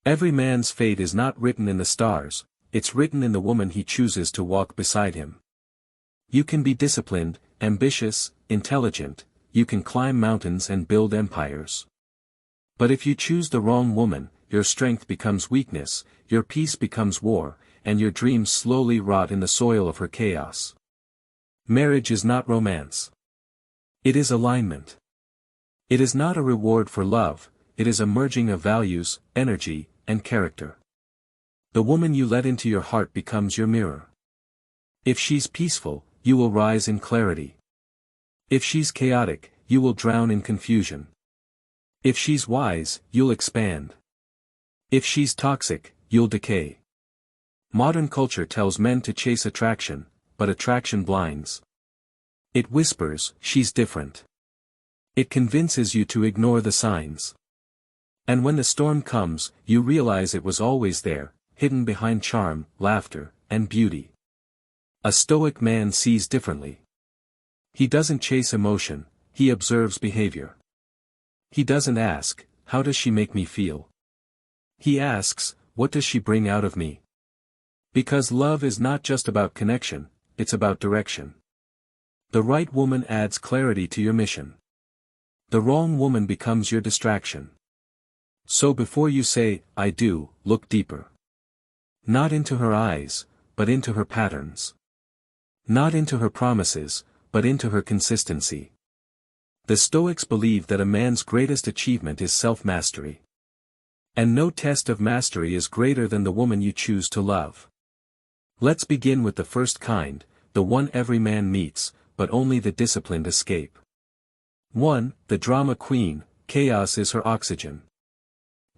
Every man's fate is not written in the stars, it's written in the woman he chooses to walk beside him. You can be disciplined, ambitious, intelligent, you can climb mountains and build empires. But if you choose the wrong woman, your strength becomes weakness, your peace becomes war, and your dreams slowly rot in the soil of her chaos. Marriage is not romance. It is alignment. It is not a reward for love, it is a merging of values, energy, and character. The woman you let into your heart becomes your mirror. If she's peaceful, you will rise in clarity. If she's chaotic, you will drown in confusion. If she's wise, you'll expand. If she's toxic, you'll decay. Modern culture tells men to chase attraction, but attraction blinds. It whispers, she's different. It convinces you to ignore the signs. And when the storm comes, you realize it was always there, hidden behind charm, laughter, and beauty. A Stoic man sees differently. He doesn't chase emotion, he observes behavior. He doesn't ask, how does she make me feel? He asks, what does she bring out of me? Because love is not just about connection, it's about direction. The right woman adds clarity to your mission. The wrong woman becomes your distraction. So before you say, I do, look deeper. Not into her eyes, but into her patterns. Not into her promises, but into her consistency. The Stoics believe that a man's greatest achievement is self-mastery. And no test of mastery is greater than the woman you choose to love. Let's begin with the first kind, the one every man meets, but only the disciplined escape. 1. The drama queen, chaos is her oxygen.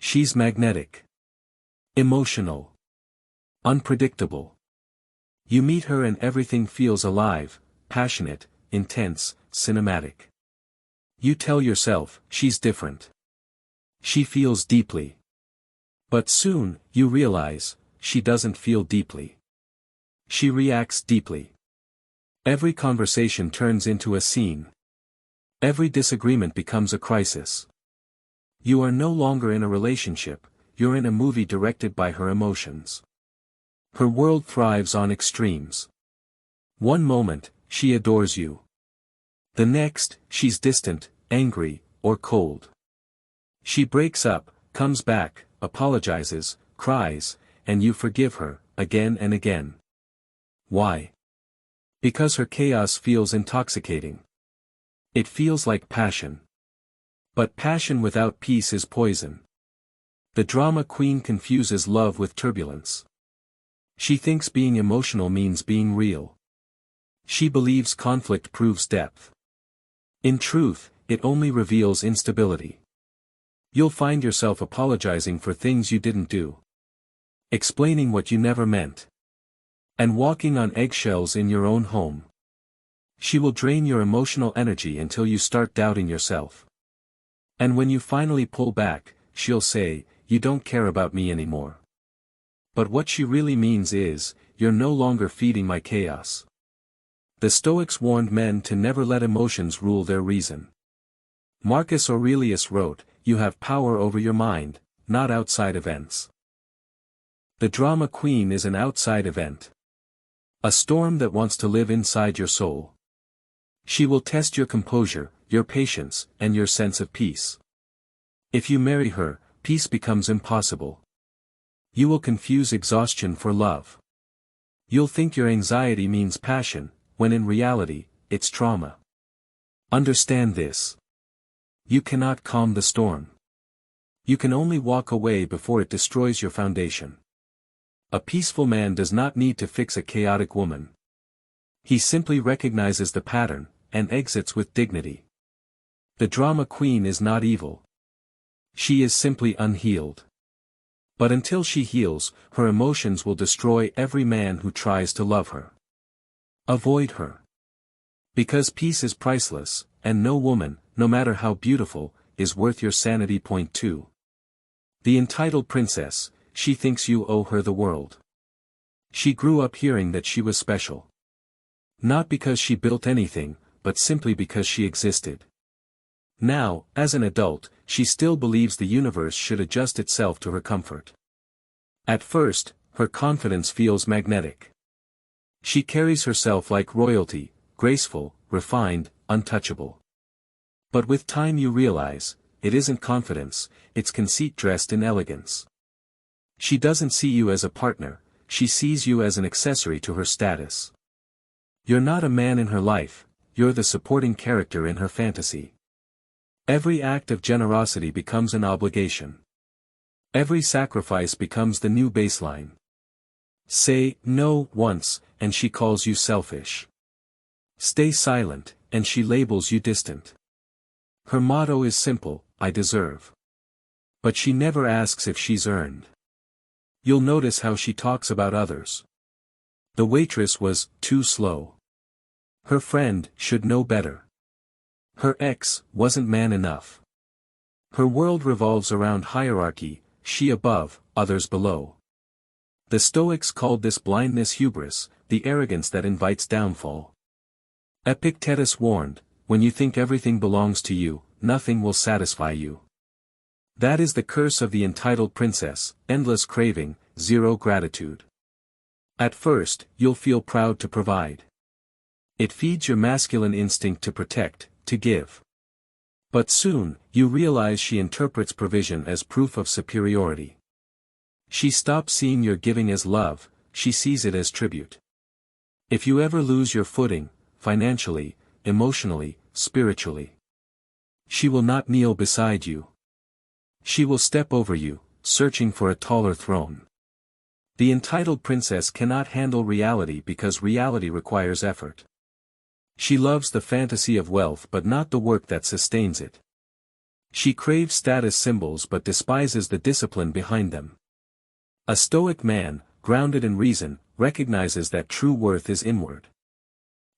She's magnetic. Emotional. Unpredictable. You meet her and everything feels alive, passionate, intense, cinematic. You tell yourself, she's different. She feels deeply. But soon, you realize, she doesn't feel deeply. She reacts deeply. Every conversation turns into a scene. Every disagreement becomes a crisis. You are no longer in a relationship, you're in a movie directed by her emotions. Her world thrives on extremes. One moment, she adores you. The next, she's distant, angry, or cold. She breaks up, comes back, apologizes, cries, and you forgive her, again and again. Why? Because her chaos feels intoxicating. It feels like passion. But passion without peace is poison. The drama queen confuses love with turbulence. She thinks being emotional means being real. She believes conflict proves depth. In truth, it only reveals instability. You'll find yourself apologizing for things you didn't do. Explaining what you never meant. And walking on eggshells in your own home. She will drain your emotional energy until you start doubting yourself. And when you finally pull back, she'll say, you don't care about me anymore. But what she really means is, you're no longer feeding my chaos. The Stoics warned men to never let emotions rule their reason. Marcus Aurelius wrote, you have power over your mind, not outside events. The drama queen is an outside event. A storm that wants to live inside your soul. She will test your composure, your patience, and your sense of peace. If you marry her, peace becomes impossible. You will confuse exhaustion for love. You'll think your anxiety means passion, when in reality, it's trauma. Understand this. You cannot calm the storm. You can only walk away before it destroys your foundation. A peaceful man does not need to fix a chaotic woman. He simply recognizes the pattern, and exits with dignity. The drama queen is not evil. She is simply unhealed. But until she heals, her emotions will destroy every man who tries to love her. Avoid her. Because peace is priceless, and no woman, no matter how beautiful, is worth your sanity. Point 2. The entitled princess, she thinks you owe her the world. She grew up hearing that she was special. Not because she built anything, but simply because she existed. Now, as an adult, she still believes the universe should adjust itself to her comfort. At first, her confidence feels magnetic. She carries herself like royalty, graceful, refined, untouchable. But with time you realize, it isn't confidence, it's conceit dressed in elegance. She doesn't see you as a partner, she sees you as an accessory to her status. You're not a man in her life, you're the supporting character in her fantasy. Every act of generosity becomes an obligation. Every sacrifice becomes the new baseline. Say no once, and she calls you selfish. Stay silent, and she labels you distant. Her motto is simple, I deserve. But she never asks if she's earned. You'll notice how she talks about others. The waitress was too slow. Her friend should know better. Her ex wasn't man enough. Her world revolves around hierarchy, she above, others below. The Stoics called this blindness hubris, the arrogance that invites downfall. Epictetus warned, when you think everything belongs to you, nothing will satisfy you. That is the curse of the entitled princess, endless craving, zero gratitude. At first, you'll feel proud to provide. It feeds your masculine instinct to protect, to give. But soon, you realize she interprets provision as proof of superiority. She stops seeing your giving as love, she sees it as tribute. If you ever lose your footing, financially, emotionally, spiritually, she will not kneel beside you. She will step over you, searching for a taller throne. The entitled princess cannot handle reality because reality requires effort. She loves the fantasy of wealth but not the work that sustains it. She craves status symbols but despises the discipline behind them. A Stoic man, grounded in reason, recognizes that true worth is inward.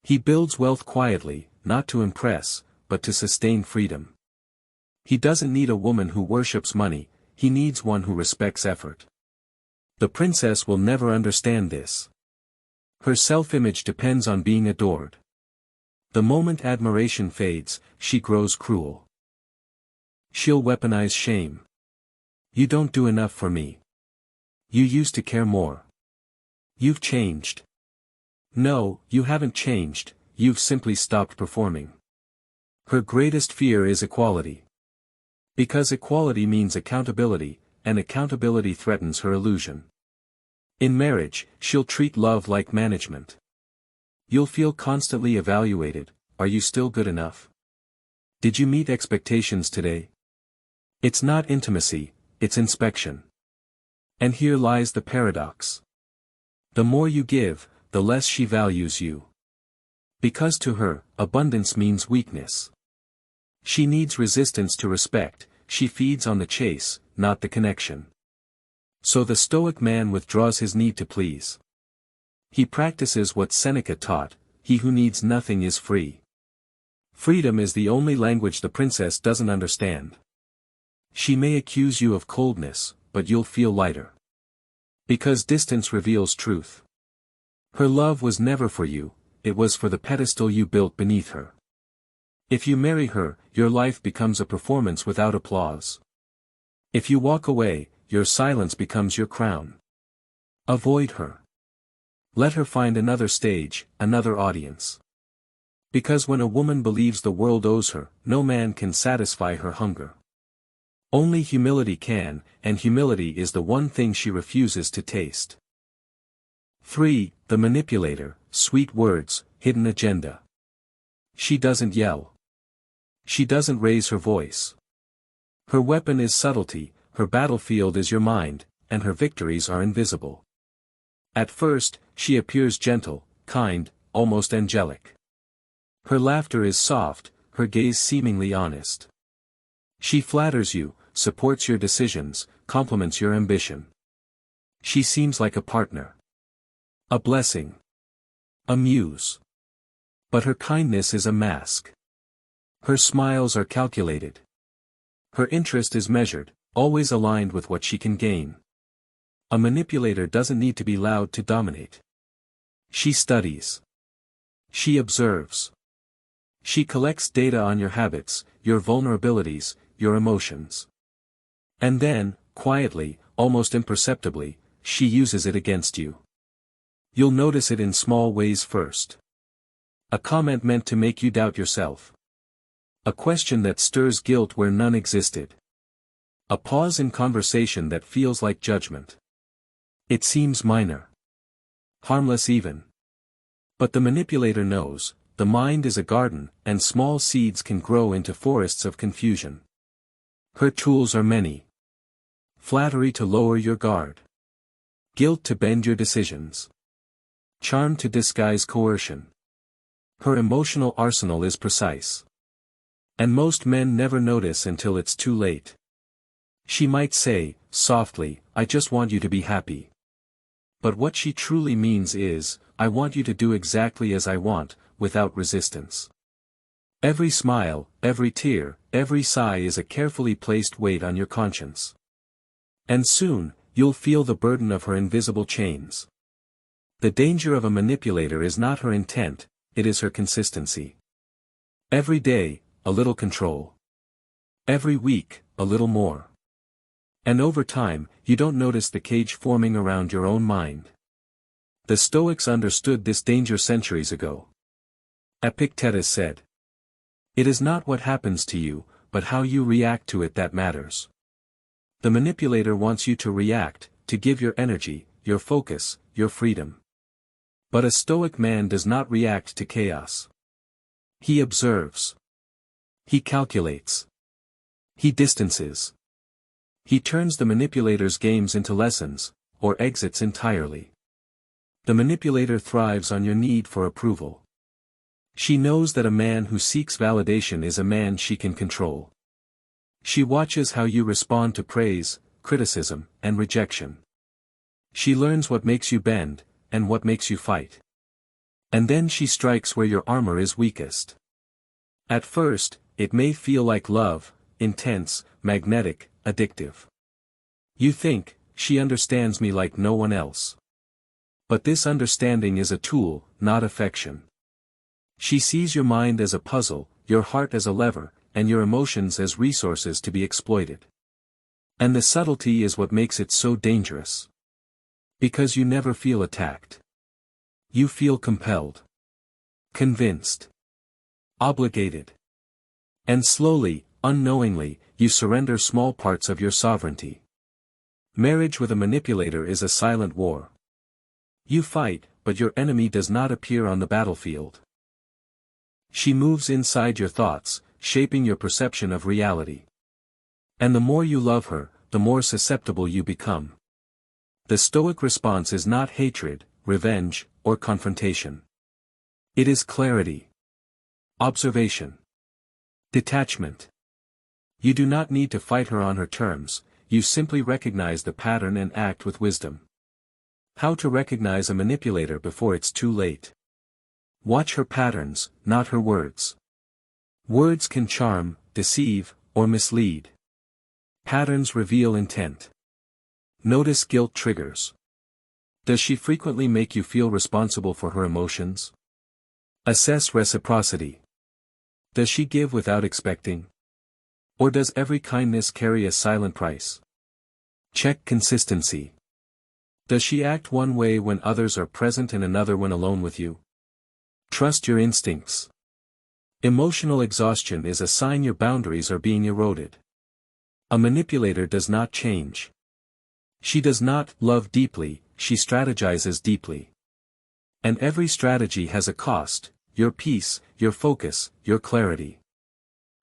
He builds wealth quietly, not to impress, but to sustain freedom. He doesn't need a woman who worships money, he needs one who respects effort. The princess will never understand this. Her self-image depends on being adored. The moment admiration fades, she grows cruel. She'll weaponize shame. You don't do enough for me. You used to care more. You've changed. No, you haven't changed, you've simply stopped performing. Her greatest fear is equality. Because equality means accountability, and accountability threatens her illusion. In marriage, she'll treat love like management. You'll feel constantly evaluated, are you still good enough? Did you meet expectations today? It's not intimacy, it's inspection. And here lies the paradox. The more you give, the less she values you. Because to her, abundance means weakness. She needs resistance to respect, she feeds on the chase, not the connection. So the Stoic man withdraws his need to please. He practices what Seneca taught, he who needs nothing is free. Freedom is the only language the princess doesn't understand. She may accuse you of coldness, but you'll feel lighter. Because distance reveals truth. Her love was never for you, it was for the pedestal you built beneath her. If you marry her, your life becomes a performance without applause. If you walk away, your silence becomes your crown. Avoid her. Let her find another stage, another audience. Because when a woman believes the world owes her, no man can satisfy her hunger. Only humility can, and humility is the one thing she refuses to taste. 3. The manipulator, sweet words, hidden agenda. She doesn't yell. She doesn't raise her voice. Her weapon is subtlety, her battlefield is your mind, and her victories are invisible. At first, she appears gentle, kind, almost angelic. Her laughter is soft, her gaze seemingly honest. She flatters you, supports your decisions, compliments your ambition. She seems like a partner. A blessing. A muse. But her kindness is a mask. Her smiles are calculated. Her interest is measured, always aligned with what she can gain. A manipulator doesn't need to be loud to dominate. She studies. She observes. She collects data on your habits, your vulnerabilities, your emotions. And then, quietly, almost imperceptibly, she uses it against you. You'll notice it in small ways first. A comment meant to make you doubt yourself. A question that stirs guilt where none existed. A pause in conversation that feels like judgment. It seems minor. Harmless even. But the manipulator knows, the mind is a garden, and small seeds can grow into forests of confusion. Her tools are many. Flattery to lower your guard. Guilt to bend your decisions. Charm to disguise coercion. Her emotional arsenal is precise. And most men never notice until it's too late. She might say, softly, I just want you to be happy. But what she truly means is, I want you to do exactly as I want, without resistance. Every smile, every tear, every sigh is a carefully placed weight on your conscience. And soon, you'll feel the burden of her invisible chains. The danger of a manipulator is not her intent, it is her consistency. Every day, a little control. Every week, a little more. And over time, you don't notice the cage forming around your own mind. The Stoics understood this danger centuries ago. Epictetus said, "It is not what happens to you, but how you react to it that matters." The manipulator wants you to react, to give your energy, your focus, your freedom. But a Stoic man does not react to chaos. He observes. He calculates. He distances. He turns the manipulator's games into lessons, or exits entirely. The manipulator thrives on your need for approval. She knows that a man who seeks validation is a man she can control. She watches how you respond to praise, criticism, and rejection. She learns what makes you bend, and what makes you fight. And then she strikes where your armor is weakest. At first, it may feel like love, intense, magnetic, addictive. You think, she understands me like no one else. But this understanding is a tool, not affection. She sees your mind as a puzzle, your heart as a lever, and your emotions as resources to be exploited. And the subtlety is what makes it so dangerous. Because you never feel attacked. You feel compelled. Convinced. Obligated. And slowly, unknowingly, you surrender small parts of your sovereignty. Marriage with a manipulator is a silent war. You fight, but your enemy does not appear on the battlefield. She moves inside your thoughts, shaping your perception of reality. And the more you love her, the more susceptible you become. The Stoic response is not hatred, revenge, or confrontation. It is clarity. Observation. Detachment. You do not need to fight her on her terms, you simply recognize the pattern and act with wisdom. How to recognize a manipulator before it's too late. Watch her patterns, not her words. Words can charm, deceive, or mislead. Patterns reveal intent. Notice guilt triggers. Does she frequently make you feel responsible for her emotions? Assess reciprocity. Does she give without expecting? Or does every kindness carry a silent price? Check consistency. Does she act one way when others are present and another when alone with you? Trust your instincts. Emotional exhaustion is a sign your boundaries are being eroded. A manipulator does not change. She does not love deeply, she strategizes deeply. And every strategy has a cost, your peace, your focus, your clarity.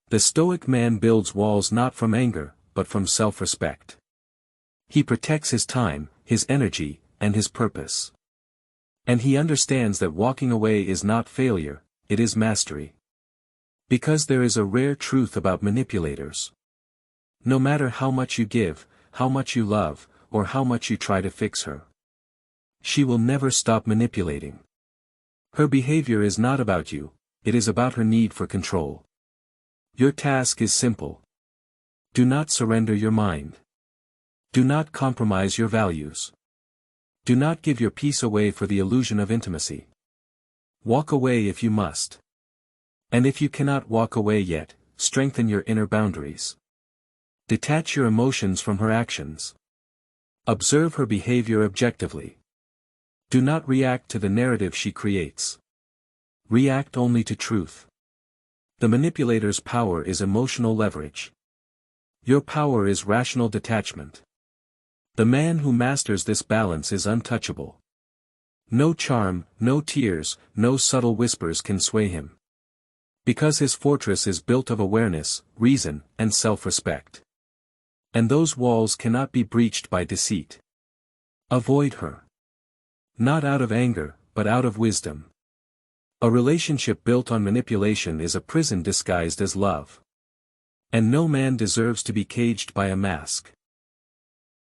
The Stoic man builds walls not from anger, but from self-respect. He protects his time, his energy, and his purpose. And he understands that walking away is not failure, it is mastery. Because there is a rare truth about manipulators. No matter how much you give, how much you love, or how much you try to fix her, she will never stop manipulating. Her behavior is not about you, it is about her need for control. Your task is simple. Do not surrender your mind. Do not compromise your values. Do not give your peace away for the illusion of intimacy. Walk away if you must. And if you cannot walk away yet, strengthen your inner boundaries. Detach your emotions from her actions. Observe her behavior objectively. Do not react to the narrative she creates. React only to truth. The manipulator's power is emotional leverage. Your power is rational detachment. The man who masters this balance is untouchable. No charm, no tears, no subtle whispers can sway him. Because his fortress is built of awareness, reason, and self-respect. And those walls cannot be breached by deceit. Avoid her. Not out of anger, but out of wisdom. A relationship built on manipulation is a prison disguised as love. And no man deserves to be caged by a mask.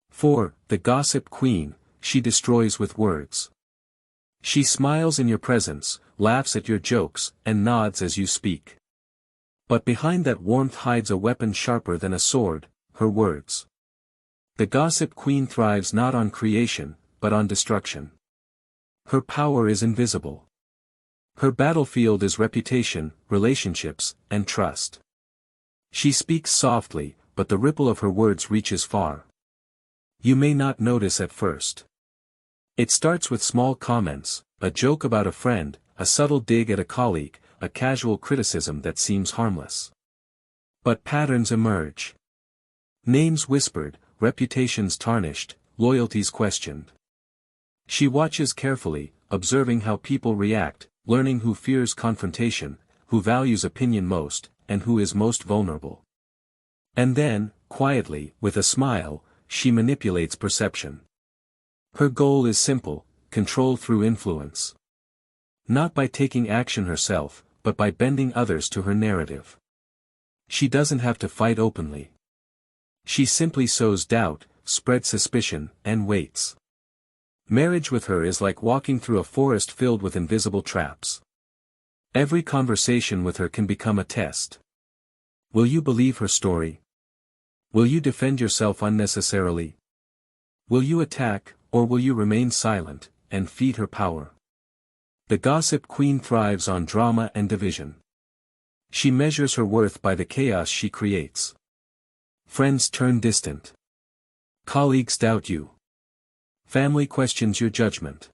4. The gossip queen, she destroys with words. She smiles in your presence, laughs at your jokes, and nods as you speak. But behind that warmth hides a weapon sharper than a sword, her words. The gossip queen thrives not on creation, but on destruction. Her power is invisible. Her battlefield is reputation, relationships, and trust. She speaks softly, but the ripple of her words reaches far. You may not notice at first. It starts with small comments, a joke about a friend, a subtle dig at a colleague, a casual criticism that seems harmless. But patterns emerge. Names whispered, reputations tarnished, loyalties questioned. She watches carefully, observing how people react, learning who fears confrontation, who values opinion most, and who is most vulnerable. And then, quietly, with a smile, she manipulates perception. Her goal is simple: control through influence. Not by taking action herself, but by bending others to her narrative. She doesn't have to fight openly. She simply sows doubt, spreads suspicion, and waits. Marriage with her is like walking through a forest filled with invisible traps. Every conversation with her can become a test. Will you believe her story? Will you defend yourself unnecessarily? Will you attack, or will you remain silent, and feed her power? The gossip queen thrives on drama and division. She measures her worth by the chaos she creates. Friends turn distant. Colleagues doubt you. Family questions your judgment.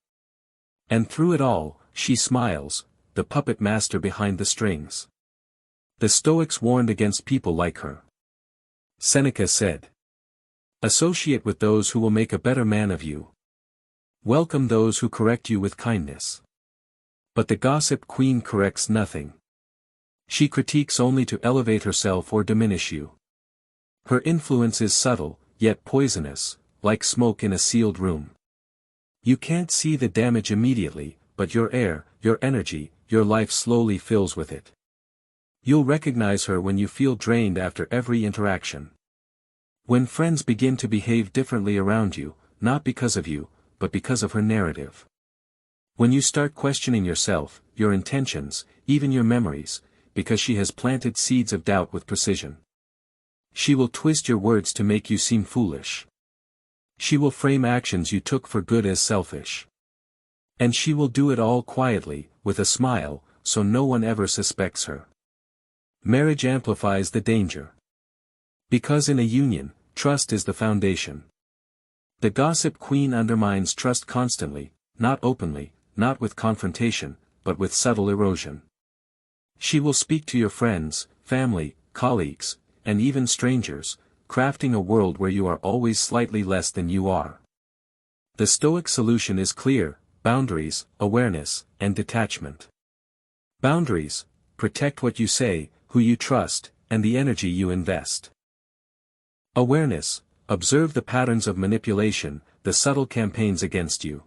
And through it all, she smiles, the puppet master behind the strings. The Stoics warned against people like her. Seneca said, "Associate with those who will make a better man of you. Welcome those who correct you with kindness." But the gossip queen corrects nothing. She critiques only to elevate herself or diminish you. Her influence is subtle, yet poisonous, like smoke in a sealed room. You can't see the damage immediately, but your air, your energy, your life slowly fills with it. You'll recognize her when you feel drained after every interaction. When friends begin to behave differently around you, not because of you, but because of her narrative. When you start questioning yourself, your intentions, even your memories, because she has planted seeds of doubt with precision. She will twist your words to make you seem foolish. She will frame actions you took for good as selfish. And she will do it all quietly, with a smile, so no one ever suspects her. Marriage amplifies the danger. Because in a union, trust is the foundation. The gossip queen undermines trust constantly, not openly, not with confrontation, but with subtle erosion. She will speak to your friends, family, colleagues, and even strangers, crafting a world where you are always slightly less than you are. The Stoic solution is clear: boundaries, awareness, and detachment. Boundaries: protect what you say, who you trust, and the energy you invest. Awareness: observe the patterns of manipulation, the subtle campaigns against you.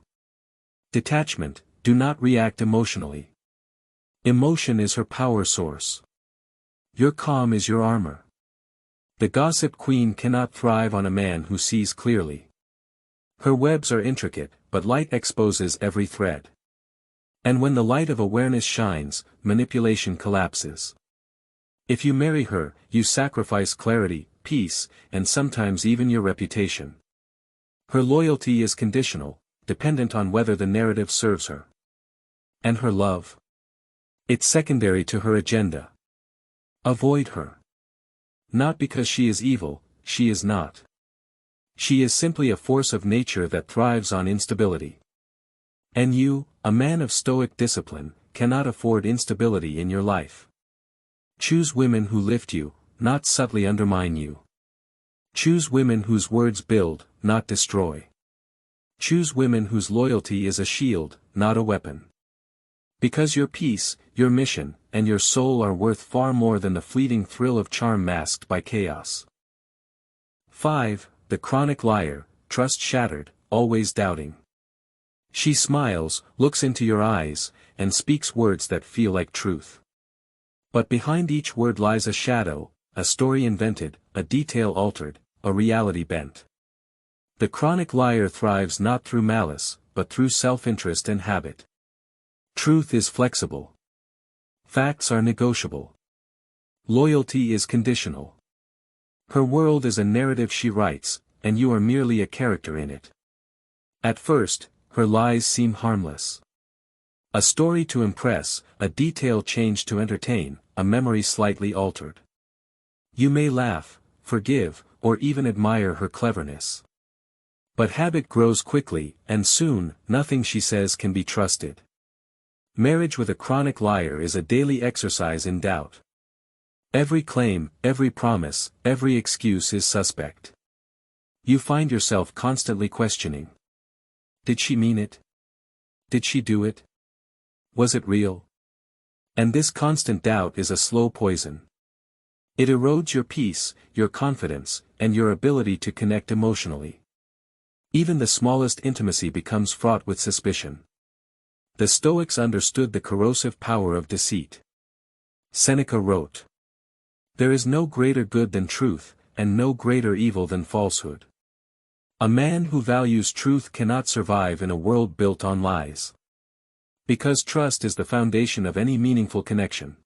Detachment: do not react emotionally. Emotion is her power source. Your calm is your armor. The gossip queen cannot thrive on a man who sees clearly. Her webs are intricate, but light exposes every thread. And when the light of awareness shines, manipulation collapses. If you marry her, you sacrifice clarity, peace, and sometimes even your reputation. Her loyalty is conditional, dependent on whether the narrative serves her. And her love? It's secondary to her agenda. Avoid her. Not because she is evil, she is not. She is simply a force of nature that thrives on instability. And you, a man of Stoic discipline, cannot afford instability in your life. Choose women who lift you, not subtly undermine you. Choose women whose words build, not destroy. Choose women whose loyalty is a shield, not a weapon. Because your peace, your mission, and your soul are worth far more than the fleeting thrill of charm masked by chaos. 5. The chronic liar, trust shattered, always doubting. She smiles, looks into your eyes, and speaks words that feel like truth. But behind each word lies a shadow, a story invented, a detail altered, a reality bent. The chronic liar thrives not through malice, but through self-interest and habit. Truth is flexible. Facts are negotiable. Loyalty is conditional. Her world is a narrative she writes, and you are merely a character in it. At first, her lies seem harmless. A story to impress, a detail changed to entertain, a memory slightly altered. You may laugh, forgive, or even admire her cleverness. But habit grows quickly, and soon, nothing she says can be trusted. Marriage with a chronic liar is a daily exercise in doubt. Every claim, every promise, every excuse is suspect. You find yourself constantly questioning. Did she mean it? Did she do it? Was it real? And this constant doubt is a slow poison. It erodes your peace, your confidence, and your ability to connect emotionally. Even the smallest intimacy becomes fraught with suspicion. The Stoics understood the corrosive power of deceit. Seneca wrote, "There is no greater good than truth, and no greater evil than falsehood. A man who values truth cannot survive in a world built on lies. Because trust is the foundation of any meaningful connection.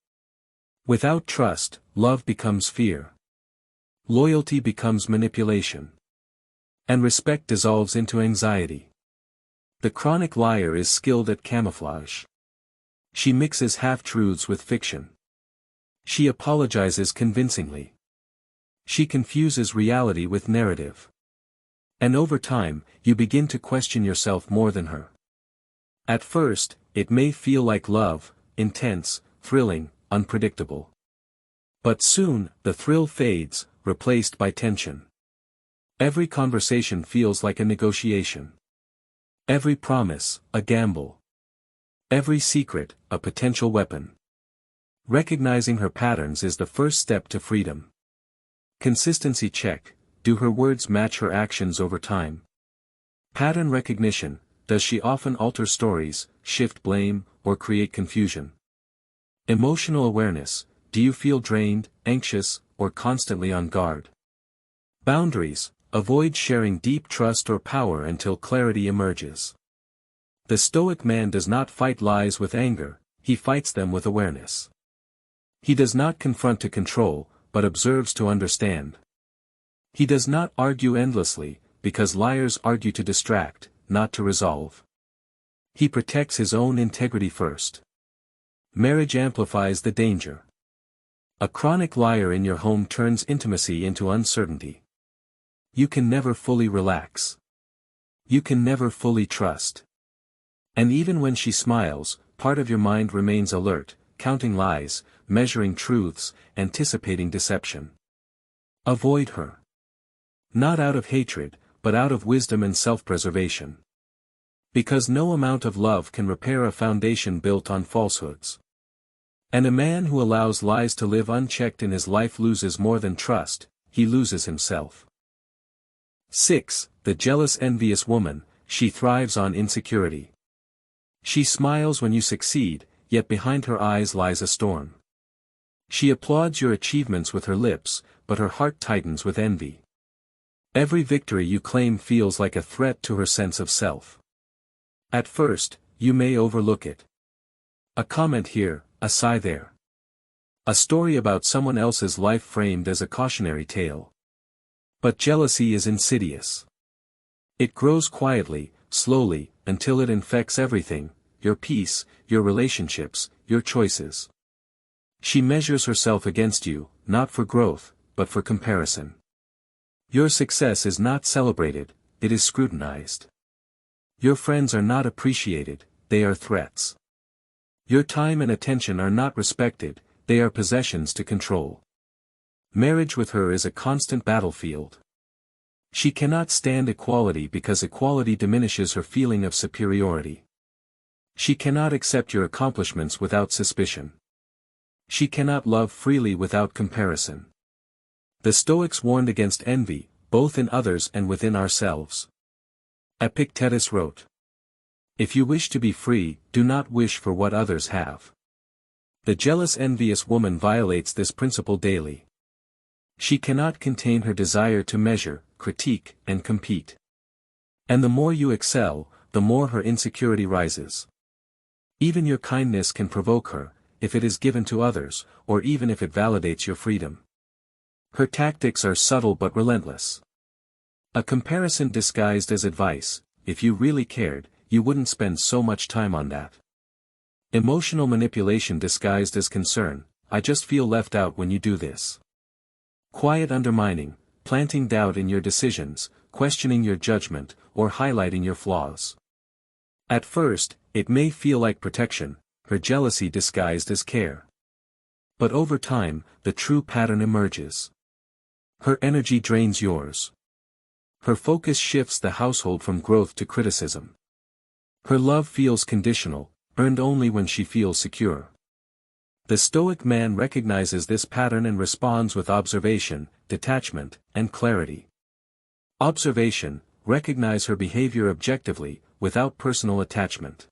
Without trust, love becomes fear. Loyalty becomes manipulation. And respect dissolves into anxiety." The chronic liar is skilled at camouflage. She mixes half-truths with fiction. She apologizes convincingly. She confuses reality with narrative. And over time, you begin to question yourself more than her. At first, it may feel like love, intense, thrilling, unpredictable. But soon, the thrill fades, replaced by tension. Every conversation feels like a negotiation. Every promise, a gamble. Every secret, a potential weapon. Recognizing her patterns is the first step to freedom. Consistency check, do her words match her actions over time? Pattern recognition, does she often alter stories, shift blame, or create confusion? Emotional awareness, do you feel drained, anxious, or constantly on guard? Boundaries, avoid sharing deep trust or power until clarity emerges. The Stoic man does not fight lies with anger, he fights them with awareness. He does not confront to control, but observes to understand. He does not argue endlessly, because liars argue to distract, not to resolve. He protects his own integrity first. Marriage amplifies the danger. A chronic liar in your home turns intimacy into uncertainty. You can never fully relax. You can never fully trust. And even when she smiles, part of your mind remains alert, counting lies, measuring truths, anticipating deception. Avoid her. Not out of hatred, but out of wisdom and self-preservation. Because no amount of love can repair a foundation built on falsehoods. And a man who allows lies to live unchecked in his life loses more than trust, he loses himself. 6. The jealous envious woman, she thrives on insecurity. She smiles when you succeed, yet behind her eyes lies a storm. She applauds your achievements with her lips, but her heart tightens with envy. Every victory you claim feels like a threat to her sense of self. At first, you may overlook it. A comment here, a sigh there. A story about someone else's life framed as a cautionary tale. But jealousy is insidious. It grows quietly, slowly, until it infects everything, your peace, your relationships, your choices. She measures herself against you, not for growth, but for comparison. Your success is not celebrated, it is scrutinized. Your friends are not appreciated, they are threats. Your time and attention are not respected, they are possessions to control. Marriage with her is a constant battlefield. She cannot stand equality because equality diminishes her feeling of superiority. She cannot accept your accomplishments without suspicion. She cannot love freely without comparison. The Stoics warned against envy, both in others and within ourselves. Epictetus wrote, "If you wish to be free, do not wish for what others have." The jealous envious woman violates this principle daily. She cannot contain her desire to measure, critique, and compete. And the more you excel, the more her insecurity rises. Even your kindness can provoke her, if it is given to others, or even if it validates your freedom. Her tactics are subtle but relentless. A comparison disguised as advice: if you really cared, you wouldn't spend so much time on that. Emotional manipulation disguised as concern: I just feel left out when you do this. Quiet undermining, planting doubt in your decisions, questioning your judgment, or highlighting your flaws. At first, it may feel like protection, her jealousy disguised as care. But over time, the true pattern emerges. Her energy drains yours. Her focus shifts the household from growth to criticism. Her love feels conditional, earned only when she feels secure. The Stoic man recognizes this pattern and responds with observation, detachment, and clarity. Observation: recognize her behavior objectively, without personal attachment.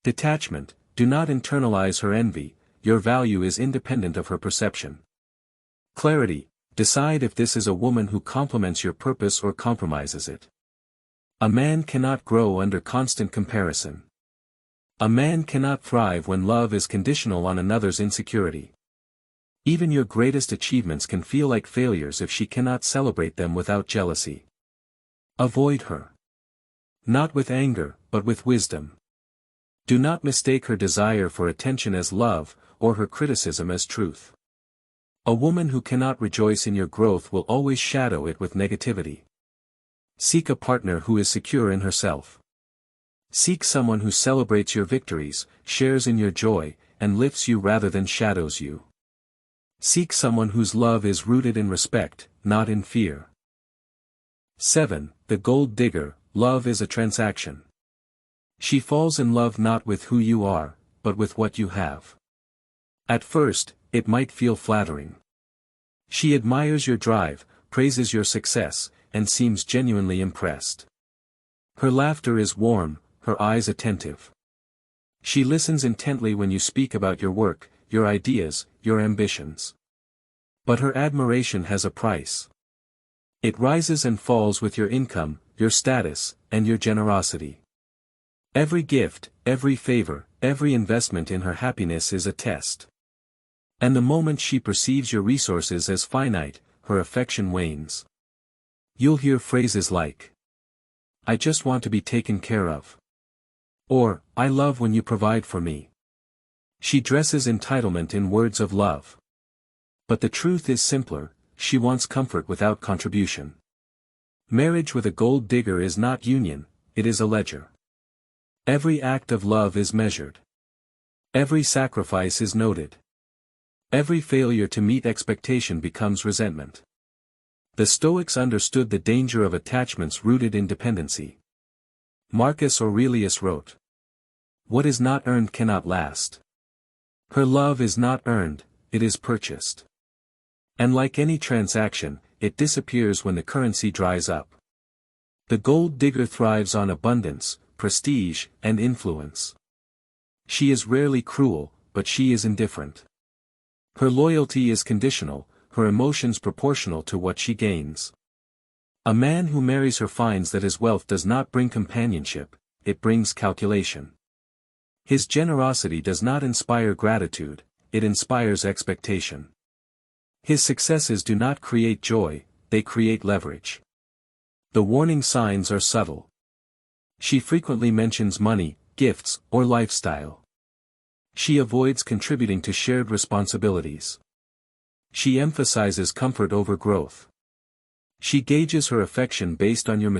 Detachment: do not internalize her envy, your value is independent of her perception. Clarity: decide if this is a woman who complements your purpose or compromises it. A man cannot grow under constant comparison. A man cannot thrive when love is conditional on another's insecurity. Even your greatest achievements can feel like failures if she cannot celebrate them without jealousy. Avoid her. Not with anger, but with wisdom. Do not mistake her desire for attention as love, or her criticism as truth. A woman who cannot rejoice in your growth will always shadow it with negativity. Seek a partner who is secure in herself. Seek someone who celebrates your victories, shares in your joy, and lifts you rather than shadows you. Seek someone whose love is rooted in respect, not in fear. 7. The gold digger: love is a transaction. She falls in love not with who you are, but with what you have. At first, it might feel flattering. She admires your drive, praises your success, and seems genuinely impressed. Her laughter is warm, her eyes attentive. She listens intently when you speak about your work, your ideas, your ambitions. But her admiration has a price. It rises and falls with your income, your status, and your generosity. Every gift, every favor, every investment in her happiness is a test. And the moment she perceives your resources as finite, her affection wanes. You'll hear phrases like, "I just want to be taken care of." Or, "I love when you provide for me." She dresses entitlement in words of love. But the truth is simpler: she wants comfort without contribution. Marriage with a gold digger is not union, it is a ledger. Every act of love is measured. Every sacrifice is noted. Every failure to meet expectation becomes resentment. The Stoics understood the danger of attachments rooted in dependency. Marcus Aurelius wrote, "What is not earned cannot last." Her love is not earned, it is purchased. And like any transaction, it disappears when the currency dries up. The gold digger thrives on abundance, prestige, and influence. She is rarely cruel, but she is indifferent. Her loyalty is conditional, her emotions proportional to what she gains. A man who marries her finds that his wealth does not bring companionship, it brings calculation. His generosity does not inspire gratitude, it inspires expectation. His successes do not create joy, they create leverage. The warning signs are subtle. She frequently mentions money, gifts, or lifestyle. She avoids contributing to shared responsibilities. She emphasizes comfort over growth. She gauges her affection based on your